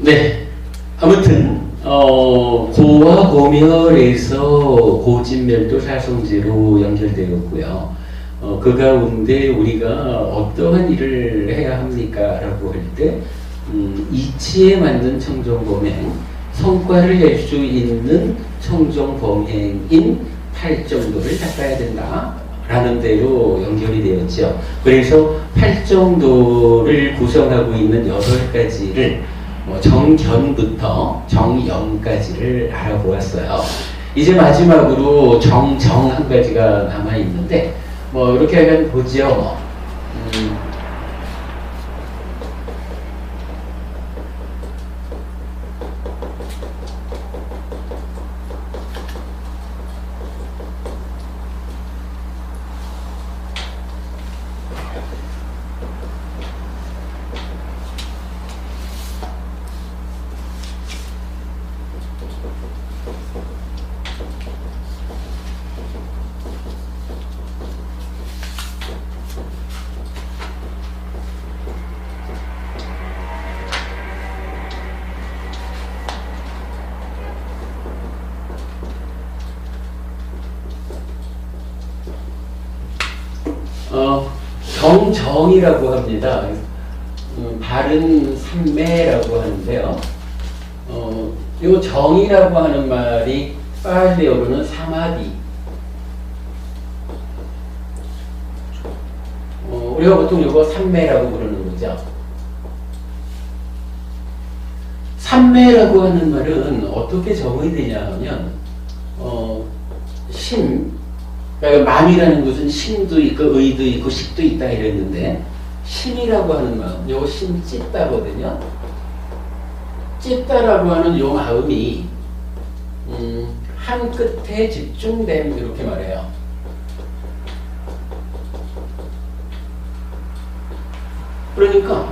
네. 아무튼 고와 고멸에서 고진멸도 사성제로 연결되었고요. 그 가운데 우리가 어떠한 일을 해야 합니까? 라고 할 때 이치에 맞는 청정범행, 성과를 낼 수 있는 청정범행인 8정도를 닦아야 된다 라는 대로 연결이 되었죠. 그래서 8정도를 구성하고 있는 8가지를 정견부터 정영까지를 알아보았어요. 이제 마지막으로 정정 한 가지가 남아있는데 이렇게 하면 보죠. 정정이라고 합니다. 바른 삼매라고 하는데요. 요 정이라고 하는 말이 빨리어로는 사마디. 우리가 보통 이거 삼매라고 부르는 거죠. 삼매라고 하는 말은 어떻게 정의 되냐 하면 심, 그러니까 마음이라는 것은 심도 있고 의도 있고 식도 있다 이랬는데 심이라고 하는 마음, 요거 심 찢다거든요. 찢다라고 하는 요 마음이 한 끝에 집중됨 이렇게 말해요. 그러니까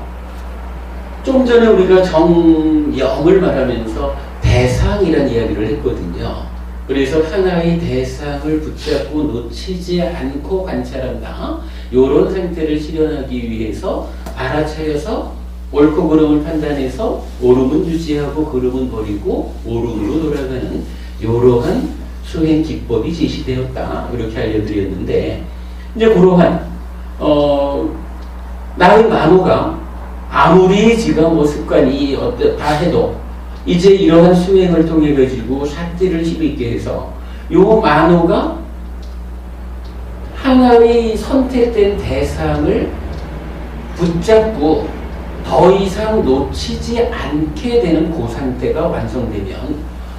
좀 전에 우리가 정영을 말하면서 대상이라는 이야기를 했거든요. 그래서 하나의 대상을 붙잡고 놓치지 않고 관찰한다. 이런 상태를 실현하기 위해서 알아차려서 옳고 그름을 판단해서 옳음은 유지하고 그름은 버리고 옳음으로 돌아가는 이러한 수행 기법이 제시되었다. 이렇게 알려드렸는데 이제 그러한 나의 만호가 아무리 지금 습관이 어떻다 해도 이제 이러한 수행을 통해 가지고 삿대를 힘있게 해서 요 만호가 하나의 선택된 대상을 붙잡고 더 이상 놓치지 않게 되는 그 상태가 완성되면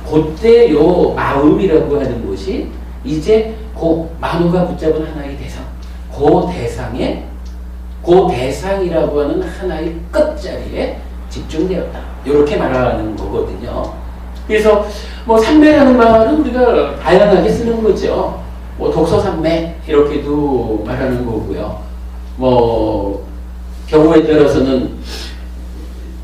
그때 요 마음이라고 하는 것이 이제 그 만호가 붙잡은 하나의 대상, 그 대상이라고 하는 하나의 끝자리에 집중되었다. 이렇게 말하는 거거든요. 그래서 삼매라는 말은 우리가 다양하게 쓰는 거죠. 독서삼매 이렇게도 말하는 거고요. 경우에 따라서는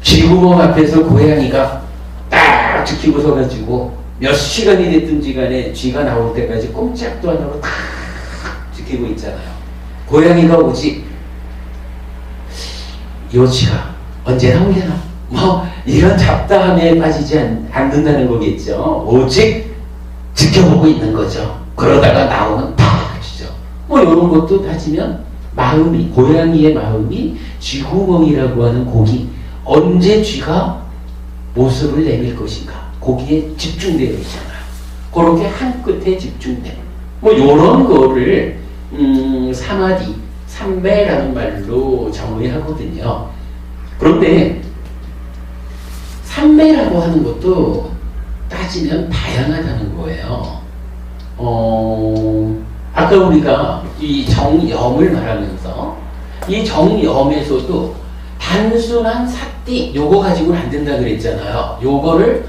쥐구멍 앞에서 고양이가 딱 지키고 서가지고 몇 시간이 됐든지 간에 쥐가 나올 때까지 꼼짝도 안 하고 딱 지키고 있잖아요. 고양이가 오지 요 쥐가 언제 나오려나? 이런 잡다함에 빠지지 않는다는 거겠죠. 오직 지켜보고 있는 거죠. 그러다가 나오면 팍 주죠. 이런 것도 따지면 마음이, 고양이의 마음이 쥐구멍이라고 하는 고기, 언제 쥐가 모습을 내밀 것인가, 거기에 집중되어 있잖아요. 그렇게 한 끝에 집중됨. 요런 거를 사마디, 삼매라는 말로 정의하거든요. 그런데 삼매라고 하는 것도 따지면 다양하다는 거예요. 아까 우리가 이 정염을 말하면서 이 정염에서도 단순한 삿띠 요거 가지고는 안 된다 그랬잖아요. 요거를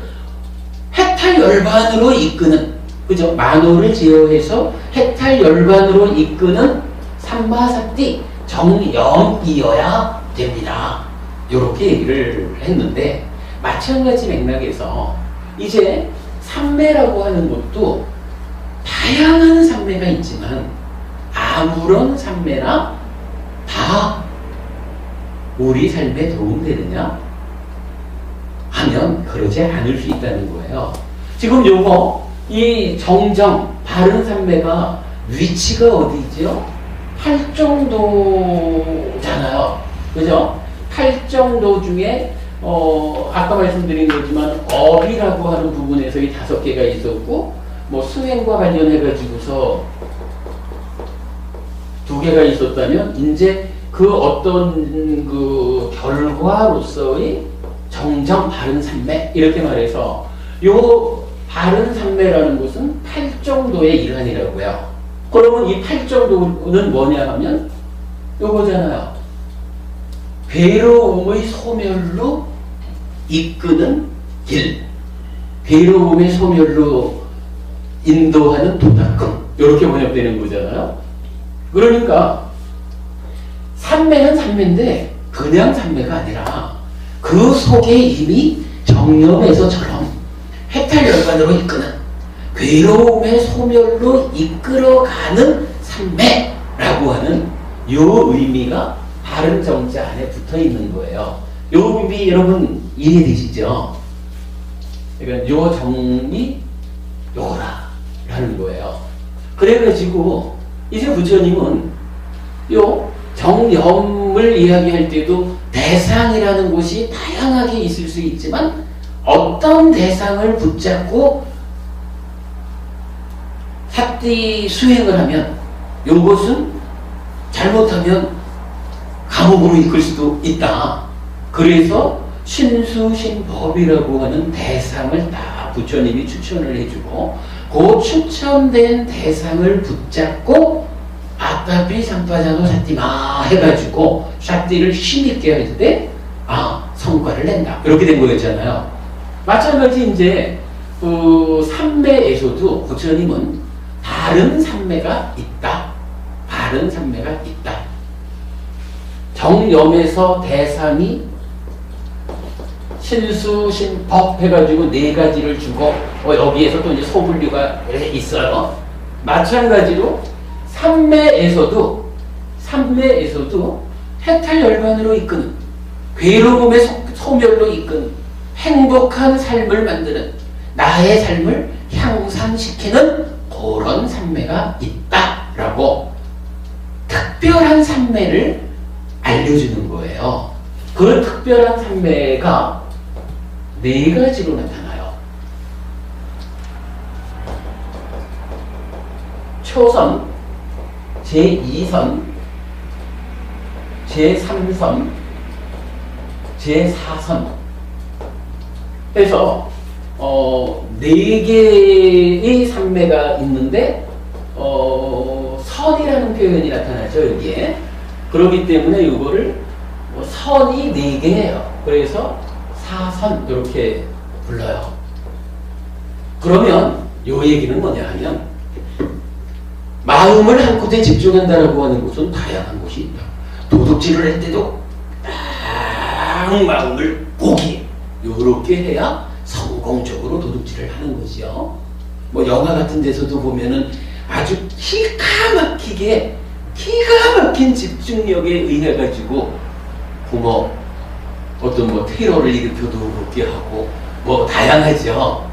해탈열반으로 이끄는, 그죠? 만호를 제어해서 해탈열반으로 이끄는 삼바삿띠 정염이어야 됩니다. 요렇게 얘기를 했는데 마찬가지 맥락에서 이제 삼매라고 하는 것도 다양한 삼매가 있지만 아무런 삼매나 다 우리 삶에 도움되느냐 하면 그러면 그러지 않을 수 있다는 거예요. 지금 요거 이 정정 바른 삼매가 위치가 어디죠? 팔정도잖아요. 그죠? 팔정도 중에 아까 말씀드린 거지만 업이라고 하는 부분에서 이 5개가 있었고 뭐 수행과 관련해 가지고서 2개가 있었다면 이제 그 어떤 그 결과로서의 정정 바른 삼매 이렇게 말해서 요 바른 삼매라는 것은 팔정도의 일환이라고요. 그러면 이 팔정도는 뭐냐 하면 요거잖아요. 괴로움의 소멸로 이끄는 길, 괴로움의 소멸로 인도하는 도닦음 이렇게 번역되는 거잖아요. 그러니까 삼매는 삼매인데 그냥 삼매가 아니라 그 속에 이미 정념에서처럼 해탈열반으로 이끄는 괴로움의 소멸로 이끌어가는 삼매라고 하는 요 의미가 바른 정자 안에 붙어 있는 거예요. 요 의미 여러분 이해되시죠? 그러니까 요 정이 요거라라는 거예요. 그래가지고 이제 부처님은 요 정념을 이야기할 때도 대상이라는 곳이 다양하게 있을 수 있지만 어떤 대상을 붙잡고 삿띠 수행을 하면 요것은 잘못하면 감옥으로 이끌 수도 있다. 그래서 신수신법이라고 하는 대상을 다 부처님이 추천을 해주고 그 추천된 대상을 붙잡고 아따비 삼파자노 삿띠마 해가지고 삿띠를 힘있게 할 때 성과를 낸다. 이렇게 된 거였잖아요. 마찬가지 이제 그 삼매에서도 부처님은 바른 삼매가 있다. 바른 삼매가 있다. 정념에서 대상이 신수신법 해가지고 4가지를 주고 여기에서 또 이제 소분류가 있어요. 마찬가지로 삼매에서도 해탈열반으로 이끄는 괴로움의 소멸로 이끄는 행복한 삶을 만드는 나의 삶을 향상시키는 그런 삼매가 있다라고 특별한 삼매를 알려주는 거예요. 그 특별한 삼매가 4가지로 나타나요. 초선, 제2선, 제3선, 제4선 해서 4개의 삼매가 있는데 선이라는 표현이 나타나죠. 여기에. 그렇기 때문에 이거를 선이 4개예요. 그래서 사선 이렇게 불러요. 그러면 요 얘기는 뭐냐 하면 마음을 한 곳에 집중한다라고 하는 곳은 다양한 곳이 있다. 도둑질을 할 때도 딱 마음을 보기 요렇게 해야 성공적으로 도둑질을 하는 거지요. 뭐 영화 같은 데서도 보면은 아주 기가 막힌 집중력에 의해 가지고 어떤 뭐 테러를 일으켜도 그렇게 하고 뭐 다양하죠.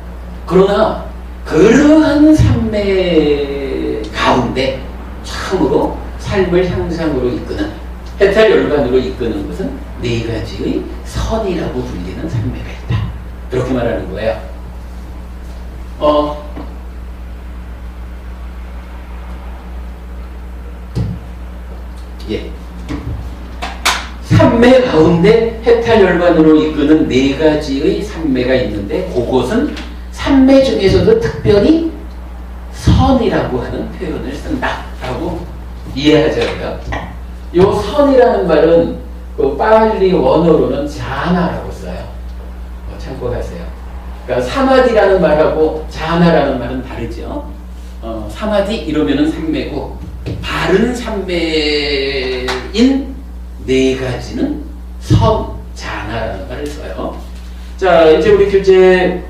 그러나 그러한 삶의 가운데 참으로 삶을 향상으로 이끄는 해탈열반으로 이끄는 것은 4가지의 선이라고 불리는 삶매가 있다. 그렇게 말하는 거예요. 삼매 가운데 해탈열반으로 이끄는 4가지의 삼매가 있는데 그것은 삼매 중에서도 특별히 선이라고 하는 표현을 쓴다라고 이해하자고요. 요 선이라는 말은 그 빨리 원어로는 자나라고 써요. 참고하세요. 그러니까 사마디라는 말하고 자나라는 말은 다르죠. 사마디 이러면은 삼매고 바른 삼매인 4가지는 선, 자나라는 말을 써요. 자, 이제 우리 교재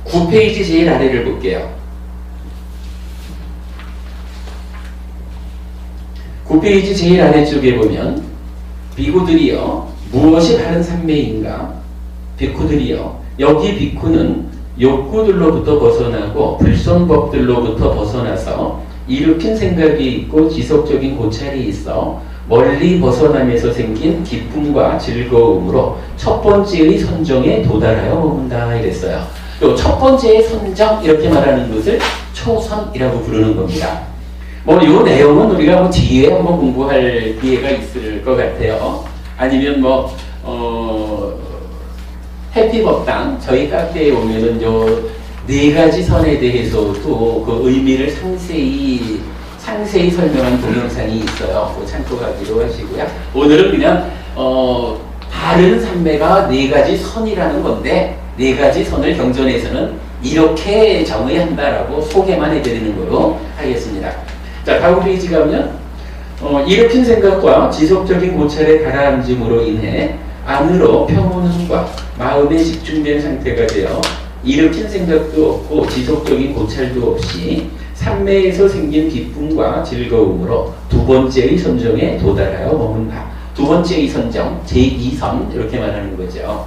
9페이지 제일 아래를 볼게요. 9페이지 제일 아래쪽에 보면 비구들이요 무엇이 바른 삼매인가 비쿠들이요. 여기 비쿠는 욕구들로부터 벗어나고 불성법들로부터 벗어나서 일으킨 생각이 있고 지속적인 고찰이 있어 멀리 벗어나면서 생긴 기쁨과 즐거움으로 첫 번째의 선정에 도달하여 머문다 이랬어요. 요 첫 번째의 선정 이렇게 말하는 것을 초선이라고 부르는 겁니다. 뭐 요 내용은 우리가 뭐 뒤에 한번 공부할 기회가 있을 것 같아요. 아니면 뭐 해피법당 저희 카페에 오면은 요 네 가지 선에 대해서도 그 의미를 상세히 설명한 동영상이 있어요. 그 참고하기로 하시고요. 오늘은 그냥 바른 삼매가 네 가지 선이라는 건데 네 가지 선을 경전에서는 이렇게 정의한다라고 소개만 해드리는 걸로 하겠습니다. 자, 다음 페이지 가면 일으킨 생각과 지속적인 고찰의 가라앉음으로 인해 안으로 평온함과 마음에 집중된 상태가 되어 일으킨 생각도 없고 지속적인 고찰도 없이 삼매에서 생긴 기쁨과 즐거움으로 두 번째의 선정에 도달하여 머문다. 두 번째의 선정, 제2선 이렇게 말하는 거죠.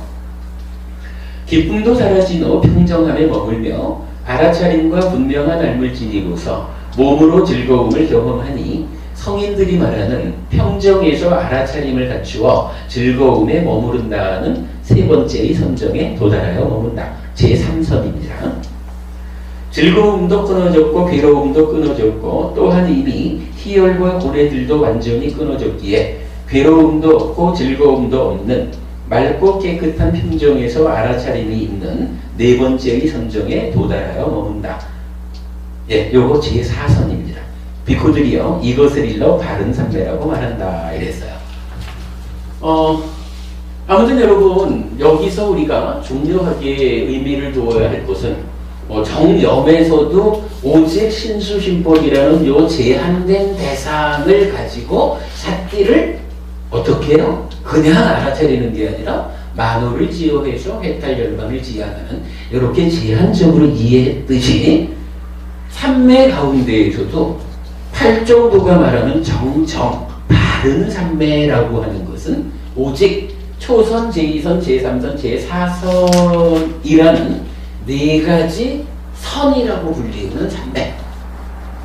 기쁨도 사라진 후 평정함에 머물며 알아차림과 분명한 삶을 지니고서 몸으로 즐거움을 경험하니 성인들이 말하는 평정에서 알아차림을 갖추어 즐거움에 머무른다는 세 번째의 선정에 도달하여 머문다. 제3선입니다. 즐거움도 끊어졌고 괴로움도 끊어졌고 또한 이미 희열과 고뇌들도 완전히 끊어졌기에 괴로움도 없고 즐거움도 없는 맑고 깨끗한 평정에서 알아차림이 있는 네 번째의 선정에 도달하여 머문다. 예, 요거 제4선입니다. 비쿠들이요 이것을 일러 바른 삼매라고 말한다 이랬어요. 아무튼 여러분 여기서 우리가 중요하게 의미를 두어야 할 것은 정염에서도 오직 신수신법이라는 요 제한된 대상을 가지고 삿띠를 어떻게 해요? 그냥 알아차리는 게 아니라 만호를 지어해서 해탈열반을 지향하는 이렇게 제한적으로 이해했듯이 삼매 가운데에서도 팔정도가 말하는 정정, 바른 삼매라고 하는 것은 오직 초선, 제2선, 제3선, 제4선이라는 네 가지 선이라고 불리는 삼매.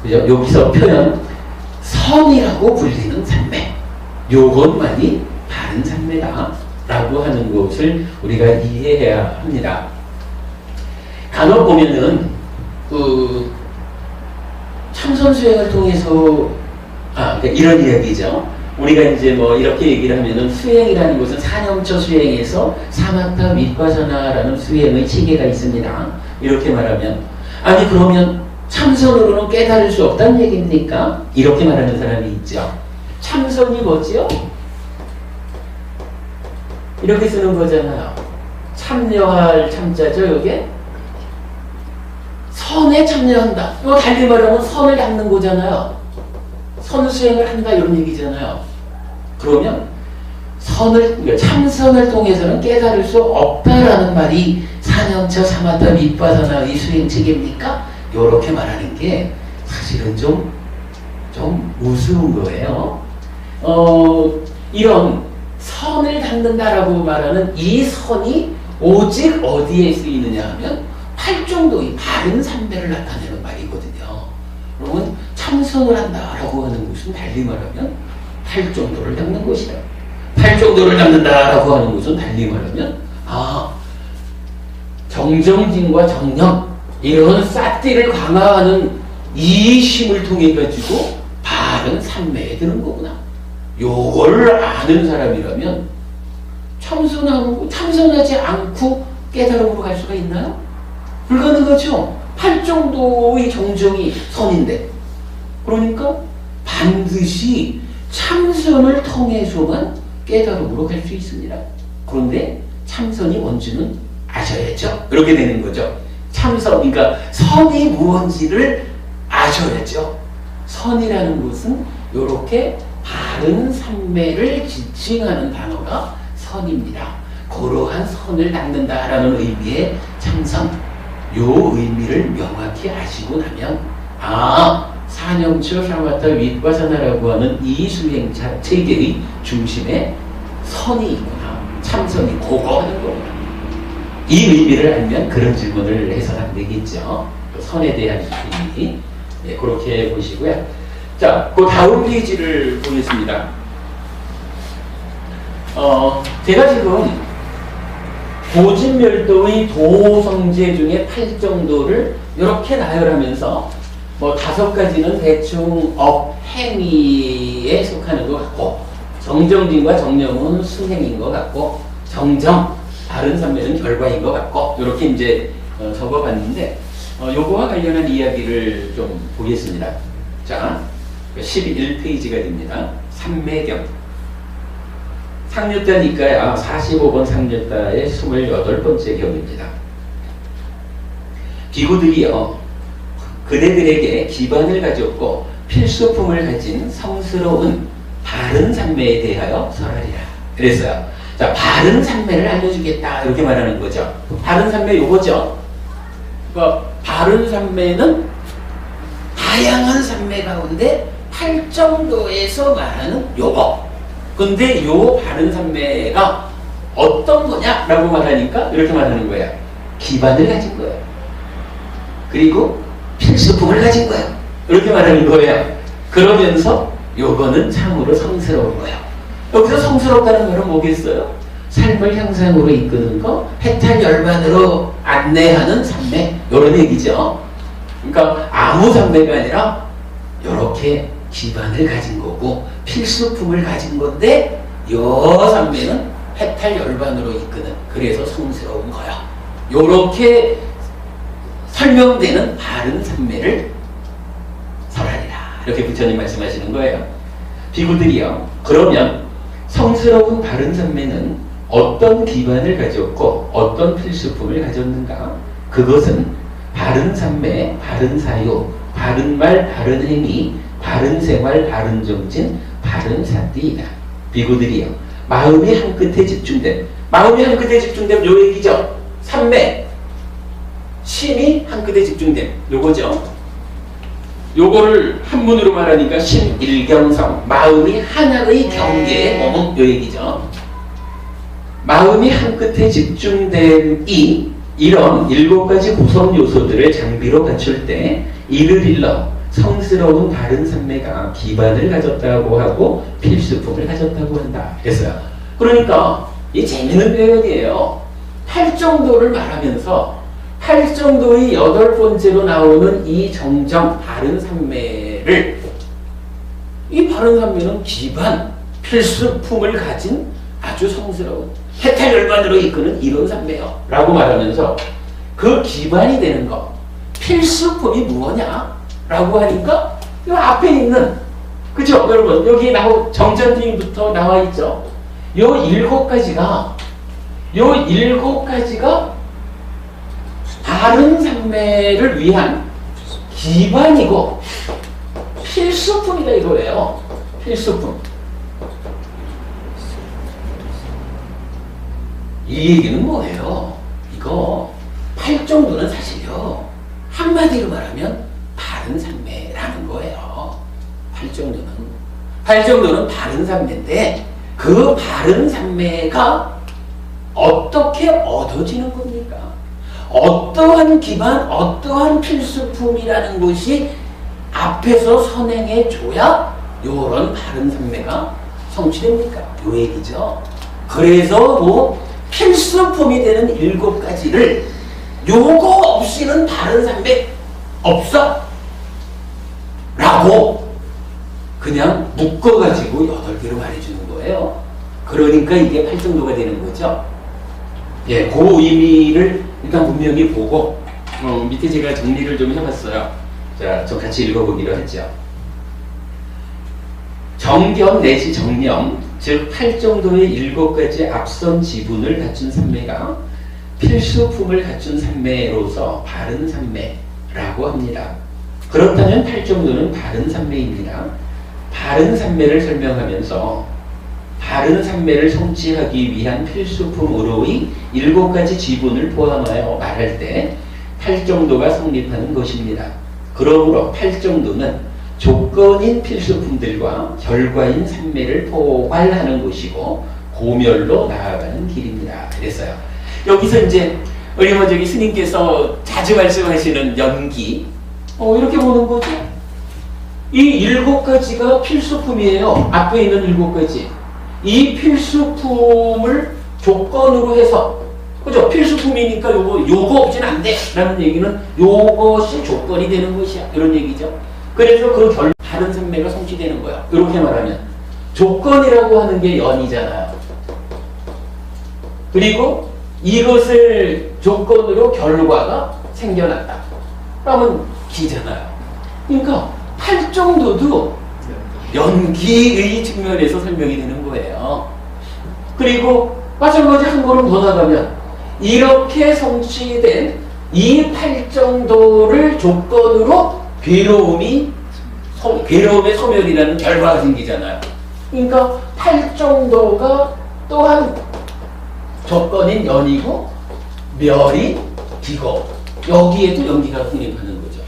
그죠? 여기서 표현 선이라고 불리는 삼매. 요것만이 바른 삼매다라고 하는 것을 우리가 이해해야 합니다. 간혹 보면은 참선 수행을 통해서 그러니까 이런 이야기죠. 우리가 이제 뭐 이렇게 얘기를 하면은 수행이라는 것은 사념처 수행에서 사마타 윗과사나라는 수행의 체계가 있습니다. 이렇게 말하면 아니 그러면 참선으로는 깨달을 수 없다는 얘기입니까? 이렇게 말하는 사람이 있죠. 참선이 뭐지요? 이렇게 쓰는 거잖아요. 참여할 참자죠, 이게? 선에 참여한다. 이거 달리 말하면 선을 닦는 거잖아요. 선수행을 한다 이런 얘기잖아요. 그러면 참선을 통해서는 깨달을 수 없다라는 말이 사념처 사마타 윗바사나의 수행 체계입니까? 이렇게 말하는 게 사실은 좀 우스운 거예요. 이런 선을 닦는다라고 말하는 이 선이 오직 어디에 쓰이느냐 하면 팔정도의 바른 삼매를 나타내는 말이거든요. 그러면 참선을 한다라고 하는 것은 달리 말하면 팔정도를 닦는 것이다. 팔정도를 닦는다라고 하는 것은 달리 말하면 정정진과 정념 이런 삿띠를 강화하는 이 힘을 통해 가지고 바른 삼매에 드는 거구나. 요걸 아는 사람이라면 참선하지 않고 깨달음으로 갈 수가 있나요? 불가능하죠. 팔정도의 정정이 선인데 그러니까 반드시 참선을 통해서만 깨달음으로 갈 수 있습니다. 그런데 참선이 뭔지는 아셔야죠. 그렇게 되는 거죠. 참선, 그러니까 선이 무엇인지를 아셔야죠. 선이라는 것은 이렇게 바른 삼매를 지칭하는 단어가 선입니다. 그러한 선을 닦는다라는 의미의 참선, 요 의미를 명확히 아시고 나면 사념처 사마타 윗과사나라고 하는 이 수행차 체계의 중심에 선이 있구나. 참선이 그거 하는 거구나. 이 의미를 알면 그런 질문을 해서는 안 되겠죠. 그 선에 대한 의미. 네, 그렇게 보시고요. 자, 그 다음 페이지를 보겠습니다. 제가 지금 고진멸도의 도성제 중에 8정도를 이렇게 나열하면서 뭐 5가지는 대충 행위에 속하는 것 같고, 정정진과 정념은 수행인 것 같고, 정정, 다른 산매는 결과인 것 같고, 이렇게 이제 적어봤는데, 요거와 관련한 이야기를 좀 보겠습니다. 자, 11페이지가 됩니다. 삼매경. 상류자니까요. 45번 상류자의 28번째 경입니다. 비구들이요, 그대들에게 기반을 가졌고 필수품을 가진 성스러운 바른 산매에 대하여 설하리라. 그랬어요. 자, 바른 산매를 알려주겠다, 이렇게 말하는 거죠. 바른 산매 요거죠. 그러니까 바른 산매는 다양한 산매 가운데 8정도에서 말하는 요거. 근데 요 바른 산매가 어떤 거냐라고 말하니까 이렇게 말하는 거예요. 기반을 가진 거예요. 그리고 필수품을 가진 거예요. 이렇게 말하는 거예요. 그러면서 요거는 참으로 성스러운 거예요. 여기서 성스럽다는 말은 뭐겠어요? 삶을 향상으로 이끄는 거, 해탈열반으로 안내하는 산매, 이런 얘기죠. 그러니까 아무 산매가 아니라 이렇게 기반을 가진 거고 필수품을 가진 건데, 요 산매는 해탈열반으로 이끄는, 그래서 성스러운 거야. 요렇게 설명되는 바른 산매를 설하리라, 이렇게 부처님 말씀하시는 거예요. 비구들이요, 그러면 성스러운 바른 산매는 어떤 기반을 가졌고 어떤 필수품을 가졌는가? 그것은 바른 산매, 바른 사유, 바른 말, 바른 행위, 바른 생활, 바른 정진, 바른 사띠이다. 비구들이요, 마음이 한 끝에 집중됨. 마음이 한 끝에 집중됨, 요 얘기죠. 산매, 심이 한 끝에 집중됨, 요거죠. 요거를 한문으로 말하니까 심일경성, 마음이 하나의 경계에 머문, 요 얘기죠. 마음이 한 끝에 집중됨이 이런 7가지 구성 요소들을 장비로 갖출 때 이를 일러 성스러운 바른 산매가 기반을 가졌다고 하고 필수품을 가졌다고 한다 했어요. 그러니까 이 재미있는 표현이에요. 8정도를 말하면서 8정도의 8번째로 나오는 이 정정 바른 산매를, 이 바른 산매는 기반, 필수품을 가진 아주 성스러운 해탈열반으로 이끄는 이런 산매요 라고 말하면서 그 기반이 되는 것, 필수품이 무엇냐 라고 하니까 이 앞에 있는, 그죠 여러분, 여기 정전등부터 나와 있죠. 요 7가지가 바른 산매를 위한 기반이고 필수품이다 이거예요. 필수품. 이 얘기는 뭐예요? 이거 8정도는 사실요, 한마디로 말하면 바른 산매라는 거예요. 8정도는 바른 산매인데, 그 바른 산매가 어떻게 얻어지는 겁니까? 어떠한 기반, 어떠한 필수품이라는 것이 앞에서 선행해 줘야 요런 바른 산매가 성취됩니까? 요 얘기죠. 그래서 뭐 필수품이 되는 7가지를 요거 없이는 바른 산매 없어 라고 그냥 묶어가지고 8개로 말해주는 거예요. 그러니까 이게 8정도가 되는 거죠. 예, 그 의미를 일단 분명히 보고, 밑에 제가 정리를 좀 해봤어요. 자, 저 같이 읽어보기로 했죠. 정견 내지 정념, 즉 8정도의 7가지 앞선 지분을 갖춘 산매가 필수품을 갖춘 산매로서 바른 산매라고 합니다. 그렇다면 8정도는 바른 산매입니다. 바른 산매를 설명하면서 바른 산매를 성취하기 위한 필수품으로의 7가지 지분을 포함하여 말할 때 8정도가 성립하는 것입니다. 그러므로 8정도는 조건인 필수품들과 결과인 산매를 포괄하는 것이고 고멸로 나아가는 길입니다. 그랬어요. 여기서 이제 우리 뭐 저기 스님께서 자주 말씀하시는 연기, 이렇게 보는 거죠. 이 7가지가 필수품이에요. 앞에 있는 7가지. 이 필수품을 조건으로 해서, 그죠? 필수품이니까 요거 없진 안 돼. 라는 얘기는 요것이 조건이 되는 것이야. 이런 얘기죠. 그래서 그 다른 생매가 성취되는 거야. 이렇게 말하면. 조건이라고 하는 게 연이잖아요. 그리고 이것을 조건으로 결과가 생겨났다. 그러면 기잖아요. 그러니까 팔정도도 연기의 측면에서 설명이 되는 거예요. 그리고 마찬가지 한 걸음 더 나가면 이렇게 성취된 이 팔정도를 조건으로 괴로움의 소멸이라는 결과가 생기잖아요. 그러니까 팔정도가 또한 조건인 연이고 멸이 기고 여기에도 연기가 성립하는 거죠.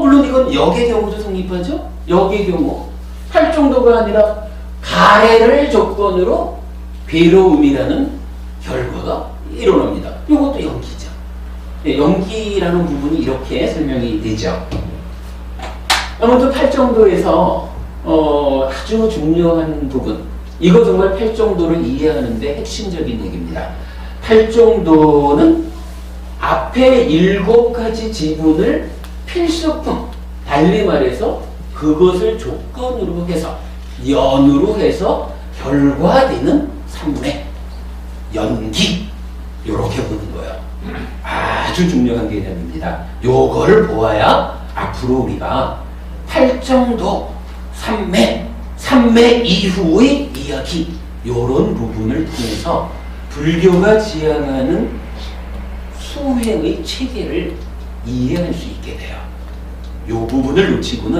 물론 이건 역의 경우도 성립하죠. 역의 경우 팔정도가 아니라 가해를 조건으로 괴로움이라는 결과가 일어납니다. 이것도 연기죠. 연기라는 부분이 이렇게 설명이 되죠. 아무튼 팔정도에서 아주 중요한 부분, 이거 정말 팔정도를 이해하는데 핵심적인 얘기입니다. 팔정도는 앞에 7가지 지분을 필수품, 달리 말해서 그것을 조건으로 해서 연으로 해서 결과되는 삼매, 연기, 이렇게 보는 거예요. 아주 중요한 개념입니다. 요거를 보아야 앞으로 우리가 팔정도, 삼매 이후의 이야기, 요런 부분을 통해서 불교가 지향하는 수행의 체계를 이해할 수 있게 돼요. 요 부분을 놓치고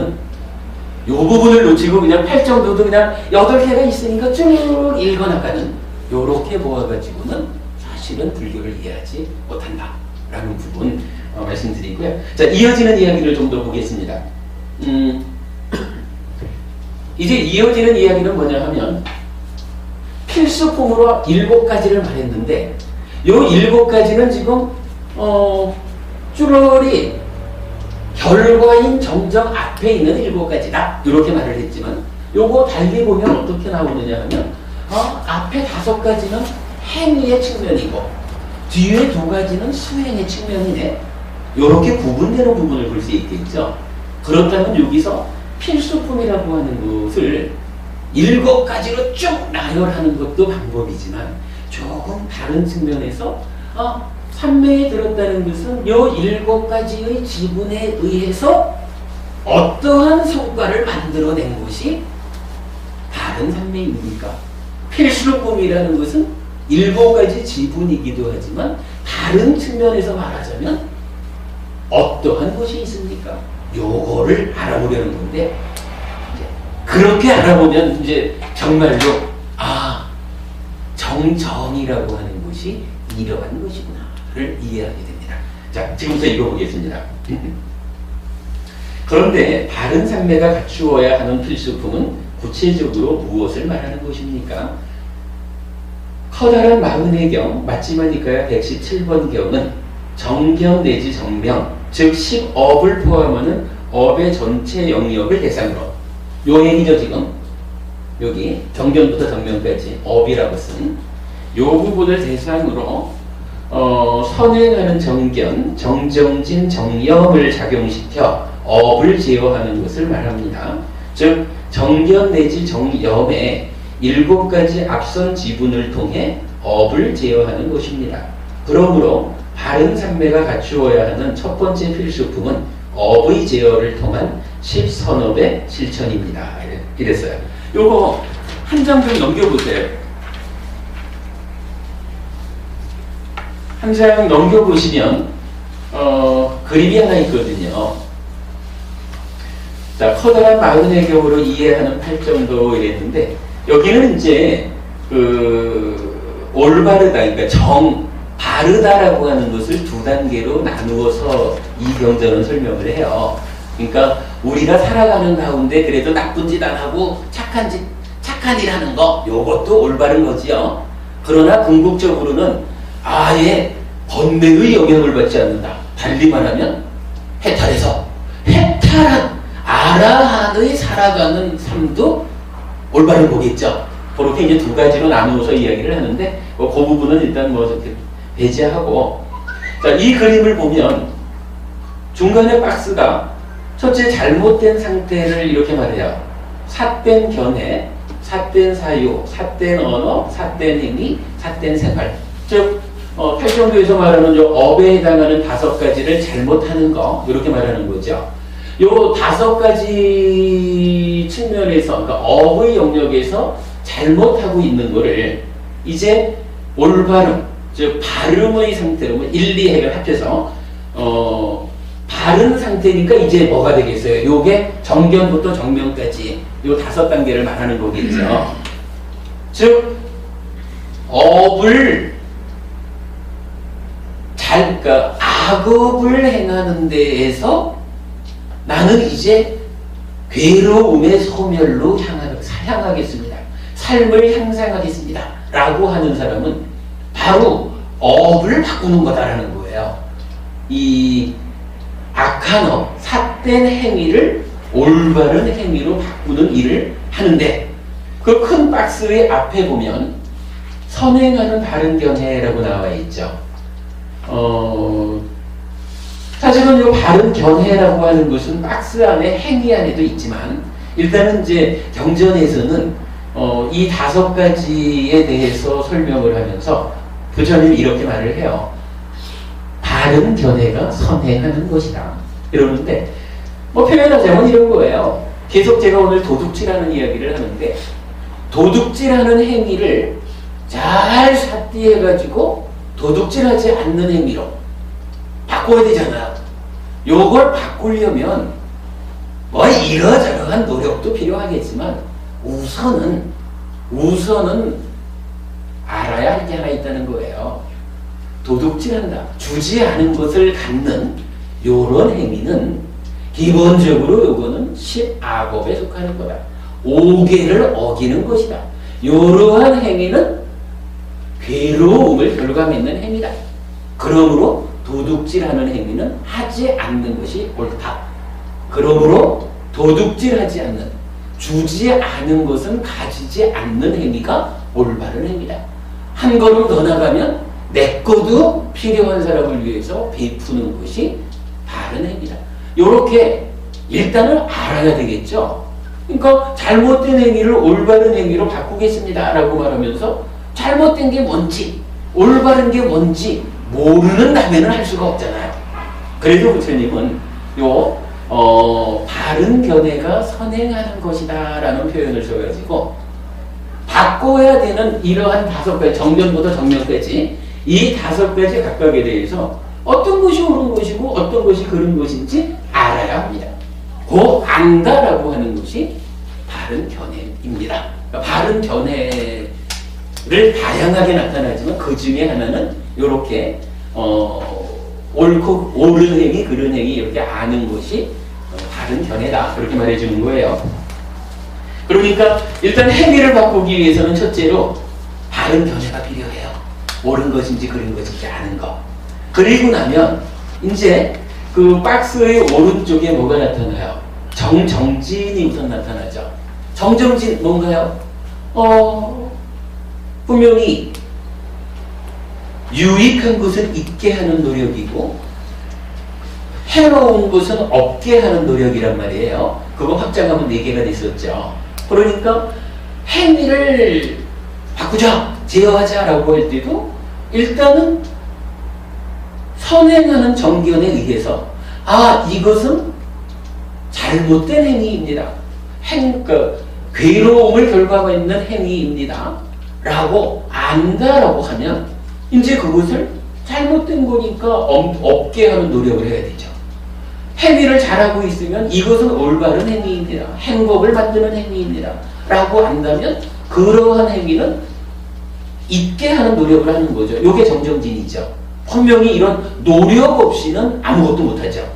그냥 팔정도도 그냥 8개가 있으니까 쭉 읽어나가는, 요렇게 보아가지고는 사실은 불교를 이해하지 못한다 라는 부분 말씀드리고요. 자, 이어지는 이야기를 좀 더 보겠습니다. 이제 이어지는 이야기는 뭐냐 하면 필수품으로 7가지를 말했는데 요 7가지는 지금 쭈러리 결과인 정정 앞에 있는 7가지다 이렇게 말을 했지만, 요거 달리 보면 어떻게 나오느냐 하면 앞에 5가지는 행위의 측면이고 뒤에 2가지는 수행의 측면이네, 요렇게 구분되는 부분을 볼 수 있겠죠. 그렇다면 여기서 필수품이라고 하는 것을 7가지로 쭉 나열하는 것도 방법이지만, 조금 다른 측면에서 삼매에 들었다는 것은 요 7가지의 지분에 의해서 어떠한 성과를 만들어낸 것이 다른 삼매입니까? 필수품이라는 것은 7가지 지분이기도 하지만 다른 측면에서 말하자면 어떠한 것이 있습니까? 요거를 알아보려는 건데, 그렇게 알아보면 이제 정말로 정정이라고 하는 것이 이러한 것이구나를 이해하게 됩니다. 자, 지금부터 읽어보겠습니다. 그런데 바른 삼매가 갖추어야 하는 필수품은 구체적으로 무엇을 말하는 것입니까? 커다란 40경 맞지마니까야 117번 경은 정견 내지 정명, 즉 10업을 포함하는 업의 전체 영역을 대상으로, 요 얘기죠. 지금 여기 정견부터 정명까지 업이라고 쓴 요 부분을 대상으로 선행하는 정견, 정정진, 정염을 작용시켜 업을 제어하는 것을 말합니다. 즉 정견 내지 정염의 7가지 앞선 지분을 통해 업을 제어하는 것입니다. 그러므로 바른 삼매가 갖추어야 하는 첫 번째 필수품은 업의 제어를 통한 10선업의 실천입니다. 이랬어요. 요거 한 장 좀 넘겨보세요. 한 장 넘겨보시면 그림이 하나 있거든요. 자, 커다란 40의 경우로 이해하는 팔정도 이랬는데, 여기는 이제 올바르다, 그러니까 바르다라고 하는 것을 2단계로 나누어서 이경전은 설명을 해요. 그러니까 우리가 살아가는 가운데 그래도 나쁜 짓 안 하고 착한 일 하는 거, 요것도 올바른 거지요. 그러나 궁극적으로는 아예 번뇌의 영향을 받지 않는다. 달리 말하면 해탈해서 해탈한 아라한의 살아가는 삶도 올바른 거겠죠. 그렇게 이제 두 가지로 나누어서 이야기를 하는데 그 부분은 일단 뭐 이렇게 배제하고, 자, 이 그림을 보면 중간에 박스가 첫째 잘못된 상태를 이렇게 말해요. 삿된 견해, 삿된 사유, 삿된 언어, 삿된 행위, 삿된 생활. 즉 팔정도에서 말하는 요 업에 해당하는 5가지를 잘못하는 거, 이렇게 말하는 거죠. 요 5가지 측면에서, 그러니까 업의 영역에서 잘못하고 있는 거를 이제 올바름, 즉 바름의 상태로 1, 2핵을 합해서 바른 상태니까 이제 뭐가 되겠어요? 요게 정견부터 정면까지 요 5단계를 말하는 거겠죠. 즉 업을 그러니까 악업을 행하는 데에서 나는 이제 괴로움의 소멸로 향하겠습니다. 삶을 향상하겠습니다. 라고 하는 사람은 바로 업을 바꾸는 거다라는 거예요. 이 악한 업, 삿된 행위를 올바른 행위로 바꾸는 일을 하는데, 그 큰 박스의 앞에 보면 선행하는 바른 견해라고 나와 있죠. 사실은 이 바른 견해라고 하는 것은 박스 안에 행위 안에도 있지만, 일단은 이제 경전에서는 이 5가지에 대해서 설명을 하면서 부처님이 이렇게 말을 해요. 바른 견해가 선행하는 것이다. 이러는데, 뭐 표현하자면 이런 거예요. 계속 제가 오늘 도둑질하는 이야기를 하는데, 도둑질하는 행위를 잘 삿디해가지고 도둑질하지 않는 행위로 바꿔야 되잖아요. 요걸 바꾸려면 뭐 이러저러한 노력도 필요하겠지만 우선은 알아야 할 게 하나 있다는 거예요. 도둑질한다, 주지 않은 것을 갖는 요런 행위는 기본적으로 요거는 10악업에 속하는 거다. 5계를 어기는 것이다. 요러한 행위는 괴로움을 결과맺는 행위다. 그러므로 도둑질하는 행위는 하지 않는 것이 옳다. 그러므로 도둑질하지 않는, 주지 않은 것은 가지지 않는 행위가 올바른 행위다. 한 걸음 더 나가면 내 것도 필요한 사람을 위해서 베푸는 것이 바른 행위다. 요렇게 일단은 알아야 되겠죠. 그러니까 잘못된 행위를 올바른 행위로 바꾸겠습니다 라고 말하면서 잘못된 게 뭔지 올바른 게 뭔지 모르는 다면은 할 수가 없잖아요. 그래도 부처님은 바른 견해가 선행하는 것이다 라는 표현을 써가지고 바꿔야 되는 이러한 5가지, 정면부터 정면까지 이 5가지 각각에 대해서 어떤 것이 옳은 것이고 어떤 것이 그른 것인지 알아야 합니다. 그 안다라고 하는 것이 바른 견해입니다. 그러니까 바른 견해를 다양하게 나타나지만 그 중에 하나는 이렇게 옳고 옳은 행위, 그른 행위 이렇게 아는 것이 바른 견해다. 그렇게 말해주는 거예요. 그러니까 일단 행위를 바꾸기 위해서는 첫째로 바른 견해가 필요해요. 옳은 것인지 그른 것인지 아는 거. 그리고 나면 이제 그 박스의 오른쪽에 뭐가 나타나요? 정정진이 우선 나타나죠. 정정진 뭔가요? 분명히 유익한 것을 있게 하는 노력이고 해로운 것은 없게 하는 노력이란 말이에요. 그거 확장하면 4개가 됐었죠. 그러니까 행위를 바꾸자, 제어하자라고 할 때도 일단은 선행하는 정견에 의해서 이것은 잘못된 행위입니다. 괴로움을 결과받는 행위입니다. 라고 안다라고 하면 이제 그것을 잘못된 거니까 없게 하는 노력을 해야 되죠. 행위를 잘하고 있으면 이것은 올바른 행위입니다. 행복을 만드는 행위입니다. 라고 안다면 그러한 행위는 있게 하는 노력을 하는 거죠. 이게 정정진이죠. 분명히 이런 노력 없이는 아무것도 못하죠.